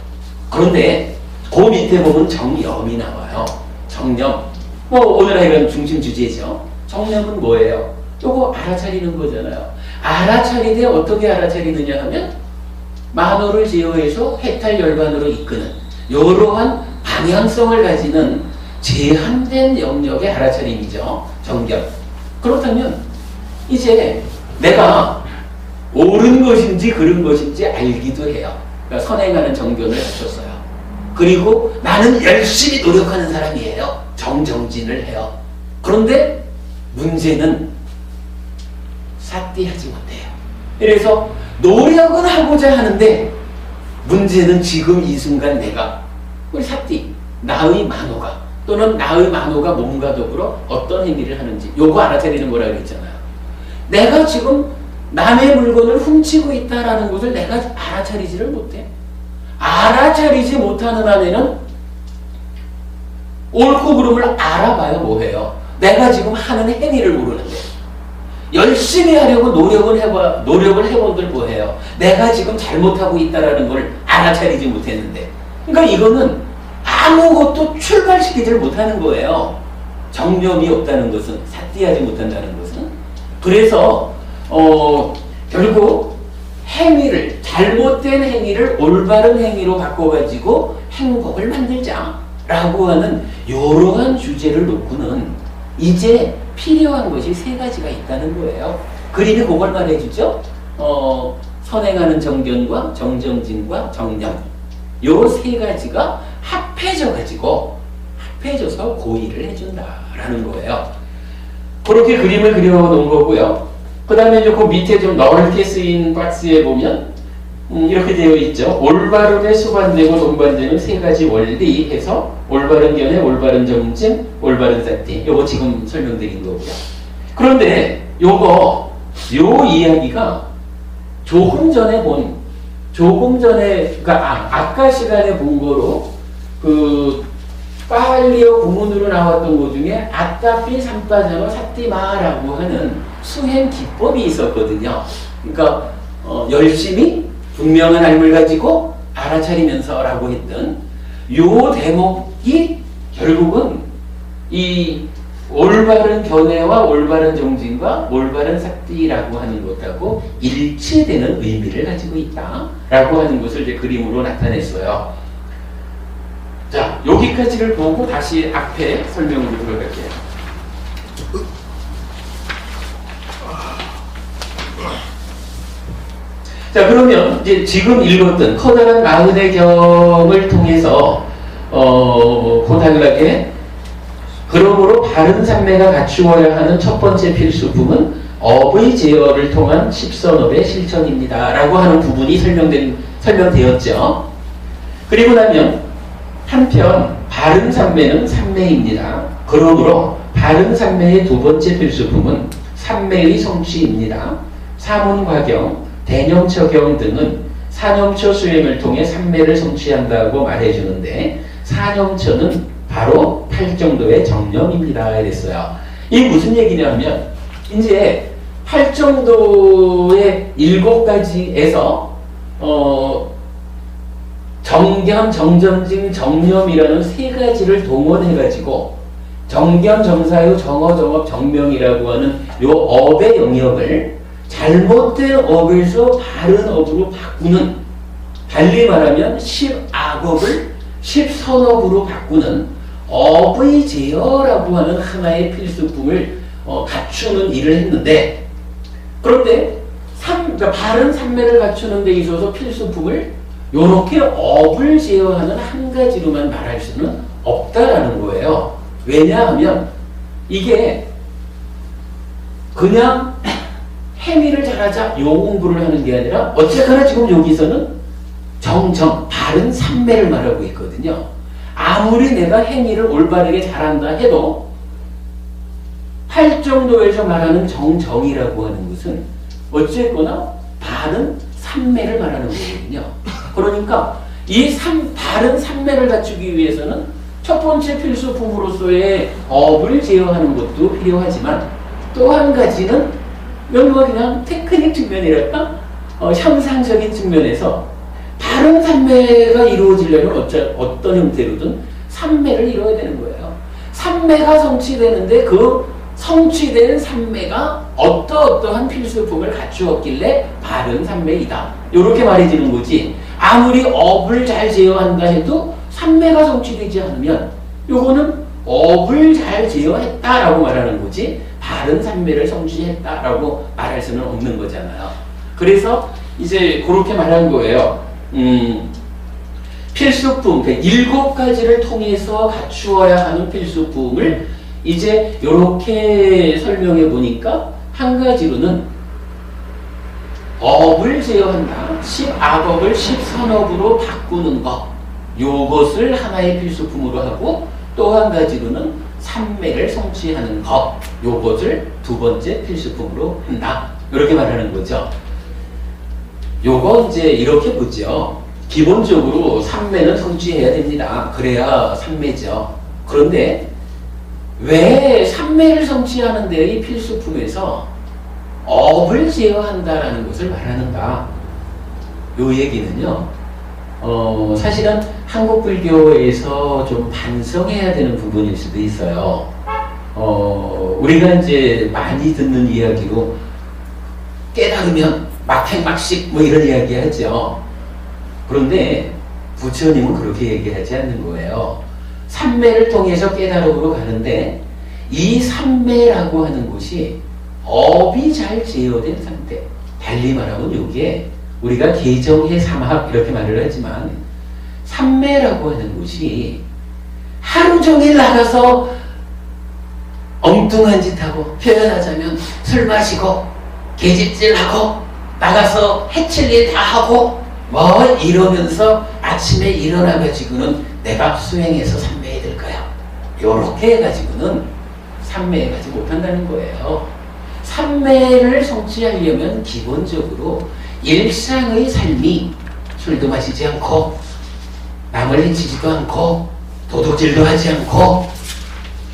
그런데 그 밑에 보면 정념이 나와요. 정념. 오늘 하여간 중심 주제죠. 정념은 뭐예요? 요거 알아차리는 거잖아요. 알아차리되 어떻게 알아차리느냐 하면 만호를 제어해서 해탈 열반으로 이끄는 이러한 방향성을 가지는 제한된 영역의 알아차림이죠. 정견. 그렇다면 이제 내가 옳은 것인지 그른 것인지 알기도 해요. 그러니까 선행하는 정견을 갖췄어요. 그리고 나는 열심히 노력하는 사람이에요. 정정진을 해요. 그런데 문제는 삿띠하지 못해요. 그래서 노력은 하고자 하는데 문제는 지금 이 순간 내가 우리 삿띠, 나의 만호가 또는 나의 만호가 몸과 더불어 어떤 행위를 하는지 요거 알아차리는 거라고 그랬잖아요. 내가 지금 남의 물건을 훔치고 있다라는 것을 내가 알아차리지를 못해. 알아차리지 못하는 안에는 옳고 그름을 알아봐야 뭐해요. 내가 지금 하는 행위를 모르는데 열심히 하려고 노력을 해본들 뭐해요. 내가 지금 잘못하고 있다라는 걸 알아차리지 못했는데 그러니까 이거는 아무것도 출발시키지를 못하는 거예요. 정념이 없다는 것은 삿띠하지 못한다는 것은 그래서 결국 행위를 잘못된 행위를 올바른 행위로 바꿔가지고 행복을 만들자라고 하는 이러한 주제를 놓고는 이제 필요한 것이 세 가지가 있다는 거예요. 그림이 그걸 말해주죠. 선행하는 정견과 정정진과 정념 요 세 가지가 합해져서 고의를 해준다라는 거예요. 그렇게 그림을 그려놓은 거고요. 그 다음에 이제 그 밑에 좀 넓게 쓰인 박스에 보면 이렇게 되어 있죠. 올바름에 수반되고 동반되는 세 가지 원리 해서 올바른 견해, 올바른 정진, 올바른 삿띠. 요거 지금 설명드린 거고요. 그런데 요 이야기가 조금 전에 그러니까 아까 시간에 본 거로 그 파할리어 구문으로 나왔던 것 중에 아따삐 삼빠자노 삿띠마라고 하는 수행 기법이 있었거든요. 그러니까 열심히 분명한 삶을 가지고 알아차리면서라고 했던 요 대목이 결국은 이 올바른 견해와 올바른 정진과 올바른 삿띠라고 하는 것하고 일치되는 의미를 가지고 있다라고 하는 것을 이제 그림으로 나타냈어요. 자, 여기까지를 보고 다시 앞에 설명으로 들어갈게요. 자, 그러면 이제 지금 읽었던 커다란 마흔의 경을 통해서 고단하게 그러므로 바른 삼매가 갖추어야 하는 첫 번째 필수품은 업의 제어를 통한 십선업의 실천입니다. 라고 하는 부분이 설명되었죠. 그리고 나면 한편 바른 삼매는 삼매입니다. 그러므로 바른 삼매의 두 번째 필수품은 삼매의 성취입니다. 사문과경, 대념처경 등은 사념처 수행을 통해 삼매를 성취한다고 말해주는데 사념처는 바로 팔정도의 정념입니다. 이랬어요. 이게 무슨 얘기냐면 이제 팔정도의 7가지에서 정견, 정점징, 정념이라는 세 가지를 동원해가지고 정견, 정사유, 정어, 정업, 정명이라고 하는 요 업의 영역을 잘못된 업에서 바른 업으로 바꾸는, 달리 말하면 10악업을 10선업으로 바꾸는 업의 제어라고 하는 하나의 필수품을 갖추는 일을 했는데, 그런데 그러니까 바른 삼매를 갖추는 데 있어서 필수품을 요렇게 업을 제어하는 한 가지로만 말할 수는 없다라는 거예요. 왜냐하면 이게 그냥 행위를 잘하자 요 공부를 하는 게 아니라 어쨌거나 지금 여기서는 정정, 바른 삼매를 말하고 있거든요. 아무리 내가 행위를 올바르게 잘한다 해도 팔정도에서 말하는 정정이라고 하는 것은 어쨌거나 바른 삼매를 말하는 거거든요. 그러니까 이 바른 삼매를 갖추기 위해서는 첫 번째 필수품으로서의 업을 제어하는 것도 필요하지만 또 한 가지는 뭔가 그냥 테크닉 측면이랄까? 형상적인 측면에서 바른 삼매가 이루어지려면 어떤 형태로든 삼매를 이루어야 되는 거예요. 삼매가 성취되는데 그 성취된 삼매가 어떠어떠한 필수품을 갖추었길래 바른 삼매이다. 이렇게 말해지는 거지. 아무리 업을 잘 제어한다 해도 삼매가 성취되지 않으면 요거는 업을 잘 제어했다라고 말하는 거지 바른 삼매를 성취했다라고 말할 수는 없는 거잖아요. 그래서 이제 그렇게 말한 거예요. 필수품, 7가지를 통해서 갖추어야 하는 필수품을 이제 이렇게 설명해 보니까 한 가지로는 업을 제어한다. 10악업을 10선업으로 바꾸는 것. 요것을 하나의 필수품으로 하고 또 한 가지로는 삼매를 성취하는 것. 요것을 두 번째 필수품으로 한다. 이렇게 말하는 거죠. 요거 이제 이렇게 보죠. 기본적으로 삼매는 성취해야 됩니다. 그래야 삼매죠. 그런데 왜 삼매를 성취하는 데의 필수품에서 업을 제어한다라는 것을 말하는가? 요 얘기는요, 사실은 한국 불교에서 좀 반성해야 되는 부분일 수도 있어요. 우리가 이제 많이 듣는 이야기로 깨달으면 막행막식 뭐 이런 이야기 하죠. 그런데 부처님은 그렇게 얘기하지 않는 거예요. 삼매를 통해서 깨달음으로 가는데 이 삼매라고 하는 것이 업이 잘 제어된 상태. 달리 말하면 여기에 우리가 개정해 삼합 이렇게 말을 하지만 삼매라고 하는 것이 하루 종일 나가서 엉뚱한 짓 하고 표현하자면 술 마시고 계집질하고 나가서 해칠 일 다 하고 뭐 이러면서 아침에 일어나가지고는 내가 수행해서 삼매에 들 거야. 요렇게 해가지고는 삼매에 가지 못한다는 거예요. 삼매를 성취하려면 기본적으로 일상의 삶이 술도 마시지 않고 남을 해치지도 않고 도둑질도 하지 않고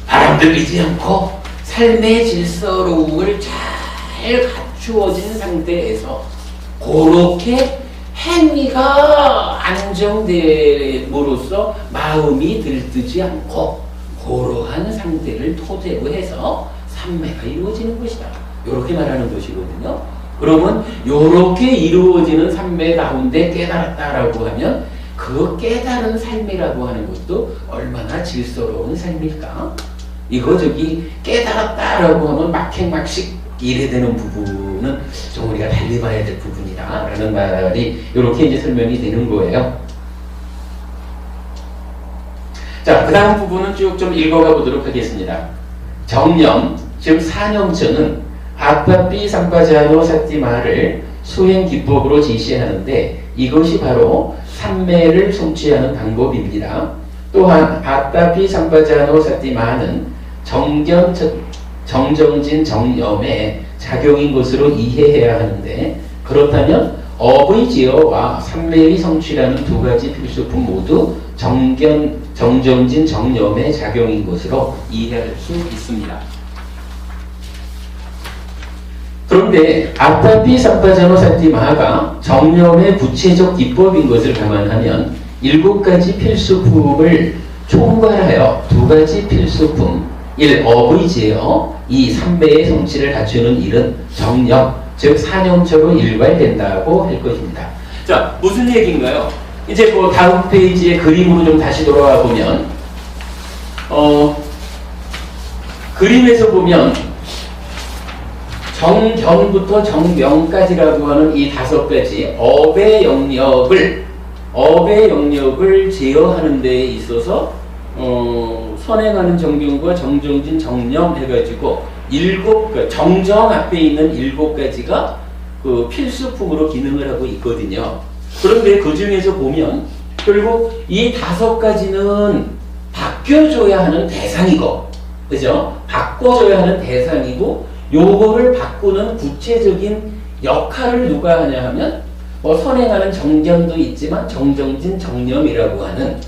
바람도 피지 않고 삶의 질서로움을 잘 갖추어진 상태에서 그렇게 행위가 안정됨으로써 마음이 들뜨지 않고 그러한 상태를 토대로 해서 삼매가 이루어지는 것이다. 이렇게 말하는 것이거든요. 그러면 이렇게 이루어지는 삼매 가운데 깨달았다라고 하면 그 깨달은 삶이라고 하는 것도 얼마나 질서로운 삶일까? 이거 저기 깨달았다라고 하면 막행막식 이래 되는 부분은 좀 우리가 달리 봐야 될 부분이다 라는 말이 이렇게 이제 설명이 되는 거예요. 자, 그 다음 부분은 쭉 좀 읽어가 보도록 하겠습니다. 정념, 즉 사념처는 아빠삐 삼바자노 사띠마를 수행 기법으로 지시하는데 이것이 바로 삼매를 성취하는 방법입니다. 또한 아따삐 삼바자노 사띠마는 정정진 정념의 작용인 것으로 이해해야 하는데 그렇다면 업의 지어와 삼매의 성취라는 두 가지 필수품 모두 정정진 정념의 작용인 것으로 이해할 수 있습니다. 그런데 아타피 삼바자노 사띠마가 정념의 구체적 기법인 것을 감안하면 7가지 필수품을 총괄하여 2가지 필수품 1. 업의 제어 2. 삼매의 성취를 갖추는 일은 정념 즉 사념처로 일괄된다고 할 것입니다. 자, 무슨 얘기인가요? 이제 그 다음 페이지의 그림으로 좀 다시 돌아와 보면 그림에서 보면 정견부터 정명까지라고 하는 이 5가지 업의 영역을 제어하는 데에 있어서 선행하는 정경과 정정진 정념 해가지고 정정 앞에 있는 7가지가 그 필수품으로 기능을 하고 있거든요. 그런데 그 중에서 보면 결국 이 5가지는 바뀌어줘야 하는 대상이고, 그죠? 바꿔줘야 하는 대상이고, 요거를 바꾸는 구체적인 역할을 누가 하냐 하면, 선행하는 정견도 있지만 정정진 정념이라고 하는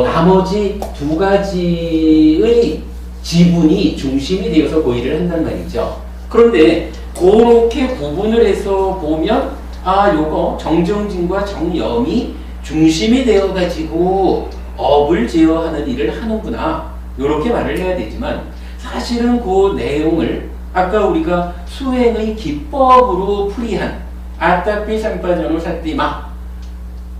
나머지 2가지의 지분이 중심이 되어서 고의를 한단 말이죠. 그런데 그렇게 구분을 해서 보면 요거 정정진과 정념이 중심이 되어가지고 업을 제어하는 일을 하는구나. 이렇게 말을 해야 되지만 사실은 그 내용을 아까 우리가 수행의 기법으로 풀이한 아따피 삼파전호 사띠마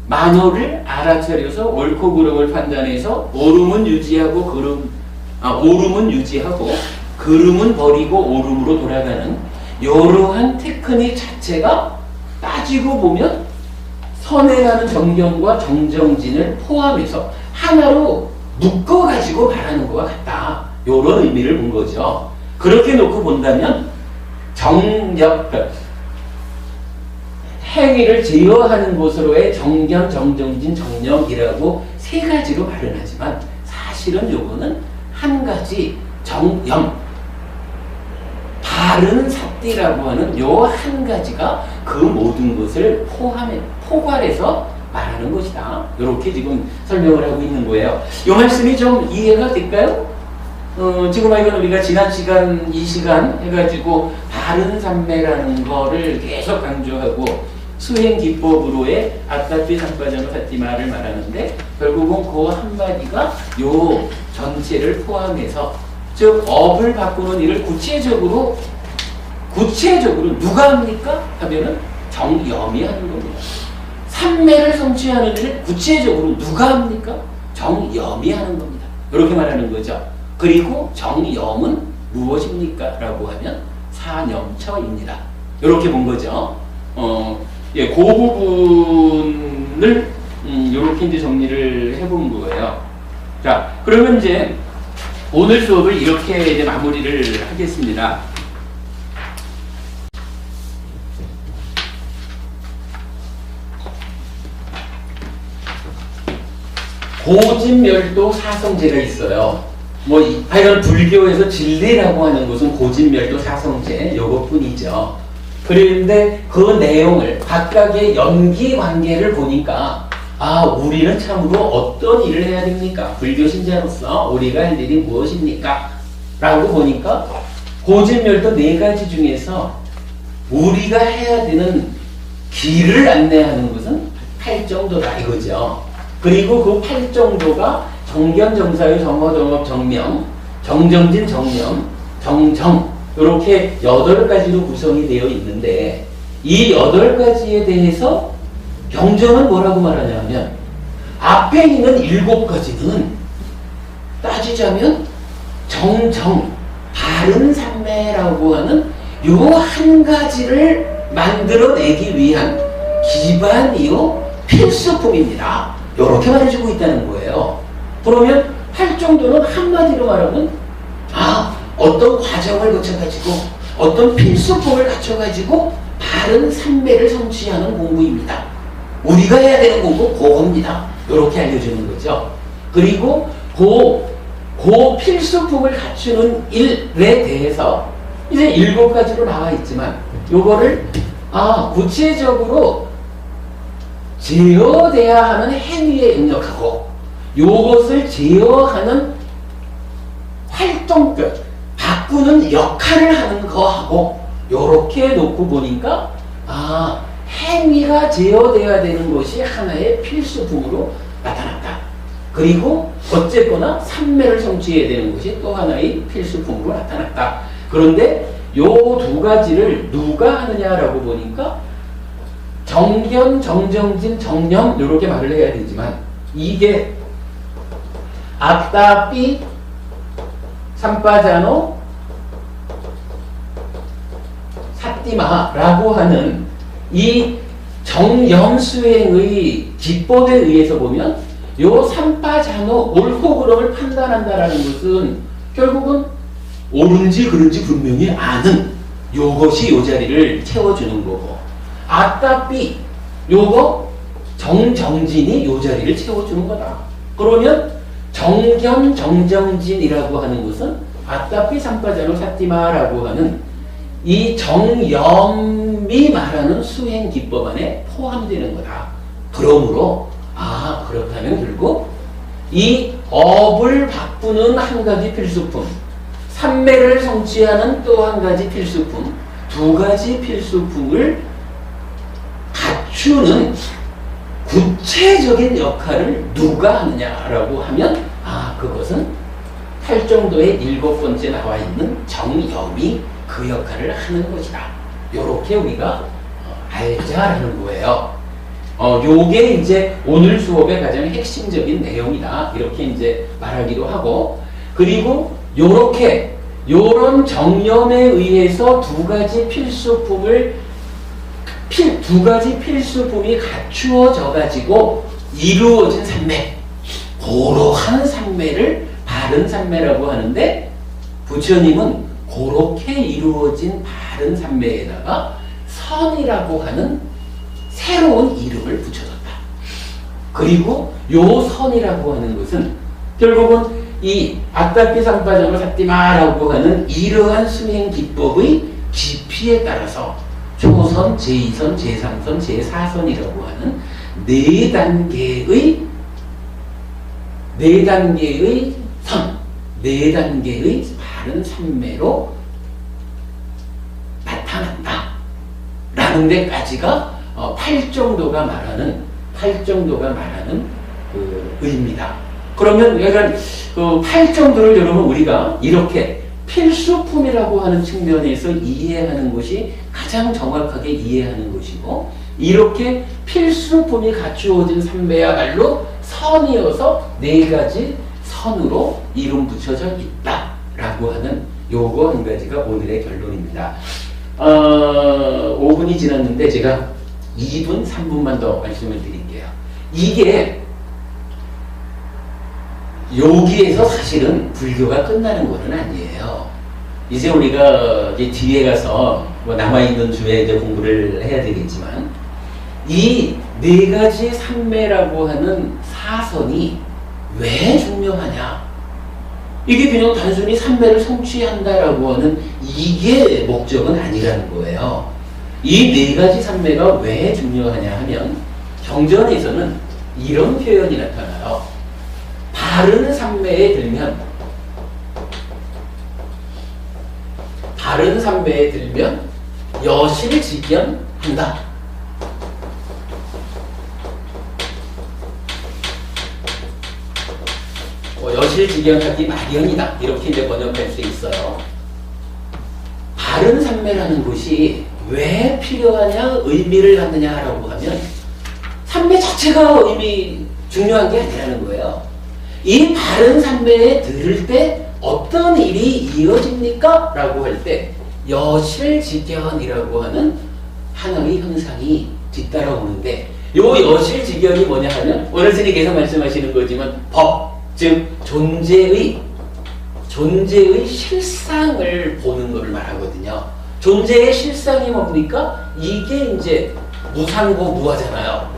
만호를 알아차려서 옳고 그름을 판단해서 옳음은 유지하고 옳음은 유지하고 그름은 버리고 옳음으로 돌아가는 이러한 테크닉 자체가 따지고 보면 선행하는 정경과 정정진을 포함해서 하나로 묶어가지고 말하는 것과 같다. 이런 의미를 본 거죠. 그렇게 놓고 본다면 행위를 제어하는 것으로의 정견, 정정진, 정념이라고 세 가지로 말을 하지만 사실은 요거는 한 가지 정염, 바른 삽띠라고 하는 요 한 가지가 그 모든 것을 포괄해서 말하는 것이다. 이렇게 지금 설명을 하고 있는 거예요. 이 말씀이 좀 이해가 될까요? 지금 이건 우리가 지난 시간, 이 시간 해가지고 바른 삼매라는 거를 계속 강조하고 수행 기법으로의 아따피 삼파전호 사띠마를 말하는데 결국은 그 한마디가 요 전체를 포함해서 즉 업을 바꾸는 일을 구체적으로 누가 합니까? 하면은 정염이 하는 겁니다. 삼매를 성취하는 일을 구체적으로 누가 합니까? 정염이 하는 겁니다. 이렇게 말하는 거죠. 그리고 정염은 무엇입니까? 라고 하면 사념처입니다. 이렇게 본 거죠. 예, 그 부분을 이렇게 이제 정리를 해본 거예요. 자, 그러면 이제 오늘 수업을 이렇게 이제 마무리를 하겠습니다. 고진멸도 사성제가 있어요. 하여간 불교에서 진리라고 하는 것은 고진멸도 사성제 요것뿐이죠. 그런데 그 내용을 각각의 연기 관계를 보니까 우리는 참으로 어떤 일을 해야 됩니까? 불교 신자로서 우리가 할 일이 무엇입니까? 라고 보니까 고진멸도 네 가지 중에서 우리가 해야 되는 길을 안내하는 것은 8정도다 이거죠. 그리고 그 8정도가 정견, 정사유, 정어, 정업, 정명, 정정진, 정념, 정정 이렇게 8가지로 구성이 되어 있는데 이 8가지에 대해서 경전은 뭐라고 말하냐면 앞에 있는 7가지는 따지자면 정정, 바른 삼매라고 하는 요 한 가지를 만들어내기 위한 기반이요 필수품입니다. 이렇게 말해주고 있다는 거예요. 그러면 8정도는 한마디로 말하면 어떤 과정을 거쳐가지고 어떤 필수품을 갖춰가지고 바른 삼매를 성취하는 공부입니다. 우리가 해야 되는 공부 그겁니다. 이렇게 알려주는 거죠. 그리고 그 필수품을 갖추는 일에 대해서 이제 7가지로 나와 있지만 요거를 구체적으로 제어돼야 하는 행위에 입력하고 요것을 제어하는 활동격 바꾸는 역할을 하는 거하고 요렇게 놓고 보니까 행위가 제어돼야 되는 것이 하나의 필수품으로 나타났다. 그리고 어쨌거나 삼매를 성취해야 되는 것이 또 하나의 필수품으로 나타났다. 그런데 요 2가지를 누가 하느냐라고 보니까 정견, 정정진, 정념 이렇게 말을 해야 되지만 이게 아따삐 삼파자노 사띠마라고 하는 이 정염수행의 기법에 의해서 보면 요 삼파자노 옳고 그름을 판단한다라는 것은 결국은 옳은지 그른지 분명히 아는 요것이 요 자리를 채워주는 거고 아따삐 요거 정정진이 요 자리를 채워주는 거다. 그러면 정견 정정진이라고 하는 것은 아따삐 삼파자노 사띠마라고 하는 이 정염이 말하는 수행 기법 안에 포함되는 거다. 그러므로 그렇다면 결국 이 업을 바꾸는 한 가지 필수품, 삼매를 성취하는 또 한 가지 필수품, 2가지 필수품을 갖추는 구체적인 역할을 누가 하느냐라고 하면 그것은 팔정도의 7번째 나와 있는 정염이 그 역할을 하는 것이다. 요렇게 우리가 알자라는 거예요. 요게 이제 오늘 수업의 가장 핵심적인 내용이다. 이렇게 이제 말하기도 하고, 그리고 요렇게 요런 정념에 의해서 두 가지 필수품이 갖추어져 가지고 이루어진 산매, 고러한 산매를 바른 산매라고 하는데, 부처님은 그렇게 이루어진 바른 산매에다가 선이라고 하는 새로운 이름을 붙여줬다. 그리고 요 선이라고 하는 것은 결국은 이 아따피 상파정을 삿디마라고 하는 이러한 수행 기법의 깊이에 따라서 초선, 제2선, 제3선, 제4선이라고 하는 네 단계의 선, 네 단계의 바른 산매로 나타난다. 라는 데까지가 팔정도가 말하는 그 의미다. 그러면 약간 그 팔정도를 여러분 우리가 이렇게 필수품이라고 하는 측면에서 이해하는 것이 가장 정확하게 이해하는 것이고, 이렇게 필수품이 갖추어진 산매야말로 선이어서 네 가지 선으로 이름 붙여져 있다라고 하는 요거 한 가지가 오늘의 결론입니다. 5분이 지났는데 제가 2분, 3분만 더 말씀을 드릴게요. 이게 여기에서 사실은 불교가 끝나는 것은 아니에요. 이제 우리가 이제 뒤에 가서 뭐 남아있는 주에 이제 공부를 해야 되겠지만, 이 네 가지 산매라고 하는 사선이 왜 중요하냐? 이게 그냥 단순히 산매를 성취한다라고 하는 이게 목적은 아니라는 거예요. 이 네 가지 산매가 왜 중요하냐 하면, 경전에서는 이런 표현이 나타나요. 바른 산매에 들면 여실직견한다. 여실직견하기 마련이다. 이렇게 이제 번역할 수 있어요. 바른 산매라는 것이 왜 필요하냐, 의미를 갖느냐라고 하면, 산매 자체가 중요한 게 아니라는 거예요. 이 바른 산매에 들을 때 어떤 일이 이어집니까? 라고 할 때 여실직견이라고 하는 하나의 현상이 뒤따라오는데, 요 여실직견이 뭐냐 하면 오늘 스님께서 말씀하시는 거지만 법, 즉 존재의 실상을 보는 것을 말하거든요. 존재의 실상이 뭡니까? 이게 이제 무상고 무하잖아요.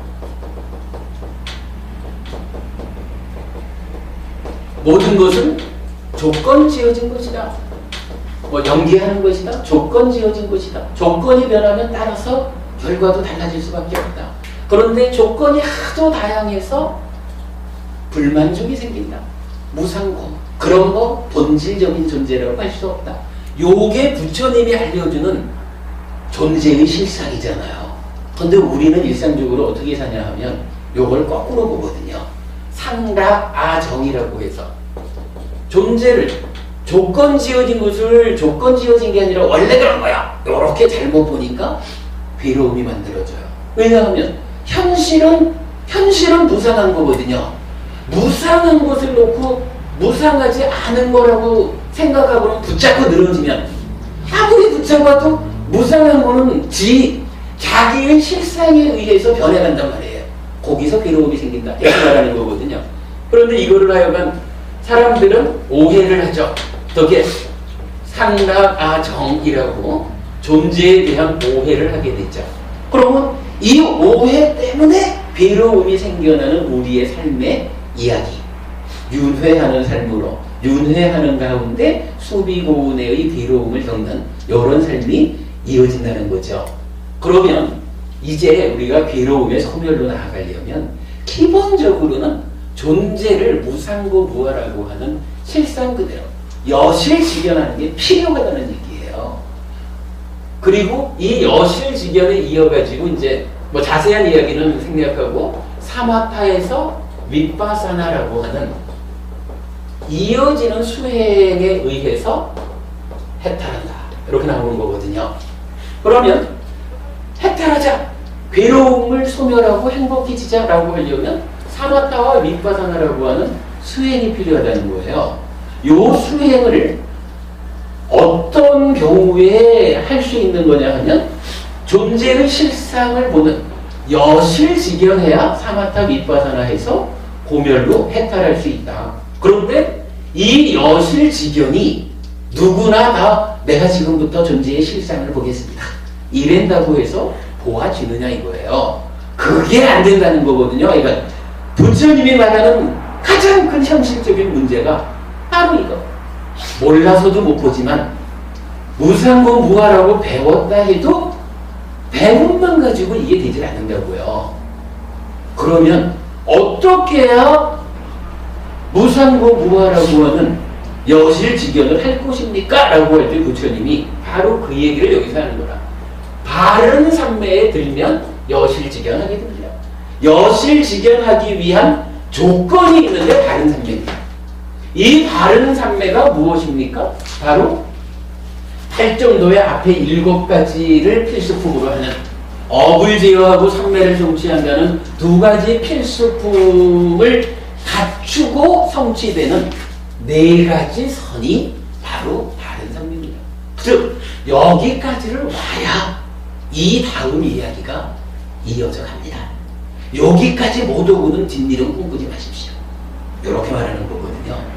모든 것은 조건 지어진 것이다. 뭐 연기하는 것이다. 조건 지어진 것이다. 조건이 변하면 따라서 결과도 달라질 수밖에 없다. 그런데 조건이 하도 다양해서 불만족이 생긴다. 무상고. 그런 거 본질적인 존재라고 할 수 없다. 요게 부처님이 알려주는 존재의 실상이잖아요. 근데 우리는 일상적으로 어떻게 사냐 하면 요걸 거꾸로 보거든요. 상락아정이라고 해서 존재를 조건 지어진 것을 조건 지어진 게 아니라 원래 그런 거야. 요렇게 잘못 보니까 괴로움이 만들어져요. 왜냐하면 현실은 무상한 거거든요. 무상한 것을 놓고 무상하지 않은 거라고 생각하고는 붙잡고 늘어지면, 아무리 붙잡아도 무상한 거는 자기의 실상에 의해서 변해간단 말이에요. 거기서 괴로움이 생긴다. 이렇게 말하는 거거든요. 그런데 이거를 하여간 사람들은 오해를 하죠. 어떻게? 상락아정이라고 존재에 대한 오해를 하게 되죠. 그러면 이 오해 때문에 괴로움이 생겨나는 우리의 삶의 이야기, 윤회하는 삶으로, 윤회하는 가운데 수비고운의 괴로움을 겪는 이런 삶이 이어진다는 거죠. 그러면 이제 우리가 괴로움의 소멸로 나아가려면 기본적으로는 존재를 무상고무하라고 하는 실상 그대로 여실직견하는 게 필요하다는 얘기예요. 그리고 이 여실직견을 이어가지고 이제 뭐 자세한 이야기는 생략하고 사마타에서 윗바사나라고 하는 이어지는 수행에 의해서 해탈한다. 이렇게 나오는 거거든요. 그러면 해탈하자, 괴로움을 소멸하고 행복해지자라고 하려면 사마타와 미파사나라고 하는 수행이 필요하다는 거예요. 요 수행을 어떤 경우에 할 수 있는 거냐 하면 존재의 실상을 보는 여실직연해야 사마타 미파사나에서 고멸로 해탈할 수 있다. 그런데 이 여실직연이 누구나 다 내가 지금부터 존재의 실상을 보겠습니다, 이랜다고 해서 보아지느냐 이거예요. 그게 안 된다는 거거든요. 그러니까 부처님이 말하는 가장 큰 현실적인 문제가 바로 이거. 몰라서도 못 보지만 무상고 무아라고 배웠다 해도 배움만 가지고 이게 되질 않는다고요. 그러면 어떻게 해야 무상고 무아라고 하는 여실직연을 할 것입니까? 라고 할 때 부처님이 바로 그 얘기를 여기서 하는 거라. 바른 삼매에 들면 여실직연하게 됩니다. 여실직연하기 위한 조건이 있는데 바른 삼매입니다. 이 바른 삼매가 무엇입니까? 바로 팔정도의 앞에 7가지를 필수품으로 하는 업을 제어하고 삼매를 성취한다는 2가지 필수품을 갖추고 성취되는 4가지 선이 바로 바른 삼매입니다. 즉 여기까지를 와야 이 다음 이야기가 이어져 갑니다. 여기까지 못 오고는 뒷일은 꿈꾸지 마십시오. 이렇게 말하는 거거든요.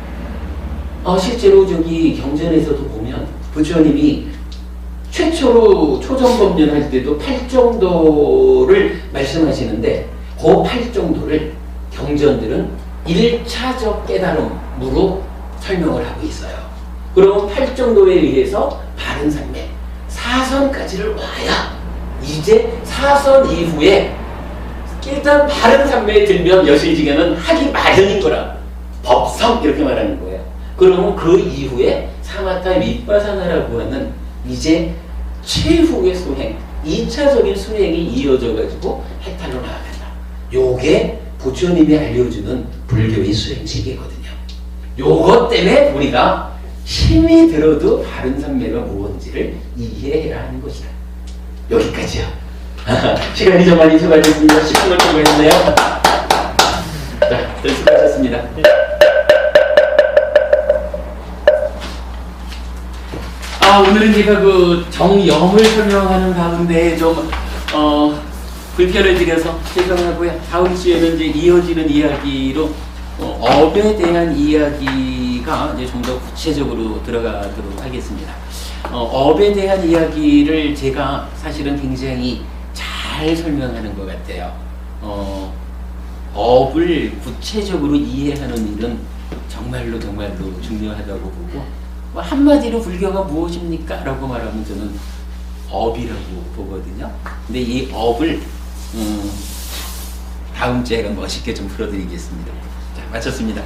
실제로 저기 경전에서도 보면 부처님이 최초로 초정법년 할 때도 8정도를 말씀하시는데 그 8정도를 경전들은 1차적 깨달음으로 설명을 하고 있어요. 그럼 8정도에 의해서 바른 삼매, 사선까지를 와야 이제 사선 이후에 일단 바른 삼매에 들면 여실직연은 하기 마련인 거라. 법성 이렇게 말하는 거예요. 그러면 그 이후에 사마타 미파사나라고 하는 이제 최후의 수행, 2차적인 수행이 이어져 가지고 해탈로 나아간다. 요게 부처님이 알려주는 불교의 수행 체계거든요. 요것 때문에 우리가 힘이 들어도 바른 삼매가 무엇인지를 이해해야 하는 것이다. 여기까지요. 시간이 좀 많이 소가졌습니다. 10분을 통과했네요. 자, 수고하셨습니다. 오늘은 제가 그 정염을 설명하는 가운데 좀 불편을 드려서 죄송하고요. 다음 주에는 이제 이어지는 이야기로 업에 대한 이야기가 이제 좀 더 구체적으로 들어가도록 하겠습니다. 업에 대한 이야기를 제가 사실은 굉장히 잘 설명하는 것 같아요. 업을 구체적으로 이해하는 일은 정말로 중요하다고 보고, 한마디로 불교가 무엇입니까? 라고 말하면 저는 업이라고 보거든요. 근데 이 업을 다음 주에 멋있게 좀 풀어드리겠습니다. 자, 마쳤습니다.